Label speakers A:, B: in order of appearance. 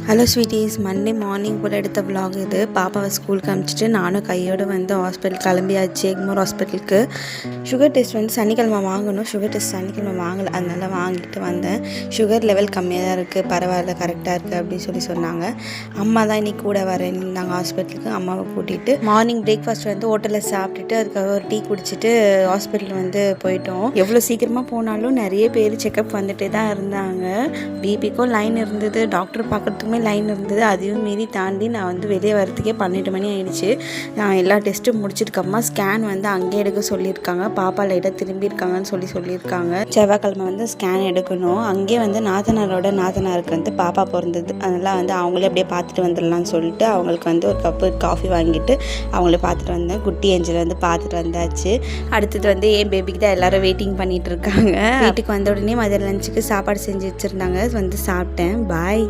A: Hello sweeties, Monday morning போல் எடுத்த vlog இது. பாப்பாவை ஸ்கூலுக்கு அனுப்பிச்சிட்டு நானும் கையோடு வந்து ஹாஸ்பிட்டல் கிளம்பியாச்சு. எக்மோர் ஹாஸ்பிட்டலுக்கு சுகர் டெஸ்ட் வந்து சனிக்கிழமை வாங்கணும். சுகர் டெஸ்ட் சனிக்கிழமை வாங்கலை, அதனால வாங்கிட்டு வந்தேன். சுகர் லெவல் கம்மியாக தான் இருக்குது, பரவாயில்ல, கரெக்டாக இருக்குது அப்படின்னு சொன்னாங்க. அம்மா தான் இன்னைக்கு கூட வரேன்னாங்க ஹாஸ்பிட்டலுக்கு. அம்மாவை கூட்டிகிட்டு மார்னிங் பிரேக்ஃபாஸ்ட் வந்து ஹோட்டலில் சாப்பிட்டுட்டு அதுக்காக ஒரு டீ குடிச்சிட்டு ஹாஸ்பிட்டல் வந்து போயிட்டோம். எவ்வளோ சீக்கிரமாக போனாலும் நிறைய பேர் செக்கப் வந்துட்டே தான் இருந்தாங்க. பிபிக்கும் லைன் இருந்தது, டாக்டர் பார்க்குறதுக்கும் லைன் இருந்தது. அதையும் மீறி தாண்டி நான் வந்து வெளியே வரதுக்கே 12 மணி ஆயிடுச்சு. நான் எல்லா டெஸ்ட்டும் முடிச்சதுக்கப்புறமா ஸ்கேன் வந்து அங்கேயே எடுக்க சொல்லியிருக்காங்க. பாப்பா லைட்டாக திரும்பியிருக்காங்கன்னு சொல்லியிருக்காங்க. செவ்வாய்க்கிழமை வந்து ஸ்கேன் எடுக்கணும். அங்கேயே வந்து நாத்தனாருக்கு வந்து பாப்பா பிறந்தது, அதனால் வந்து அவங்களே அப்படியே பார்த்துட்டு வந்துடலாம்னு சொல்லிட்டு அவங்களுக்கு வந்து ஒரு கப்பு காஃபி வாங்கிட்டு அவங்களே பார்த்துட்டு வந்தேன். குட்டி ஏஞ்சல் வந்து பார்த்துட்டு வந்தாச்சு. அடுத்தது வந்து என் பேபிக்கு தான் எல்லாரும் வெயிட்டிங் பண்ணிட்டு இருக்காங்க. வீட்டுக்கு வந்த உடனே மதியம் லஞ்சுக்கு சாப்பாடு செஞ்சு வச்சுருந்தாங்க, வந்து சாப்பிட்டேன். பாய்.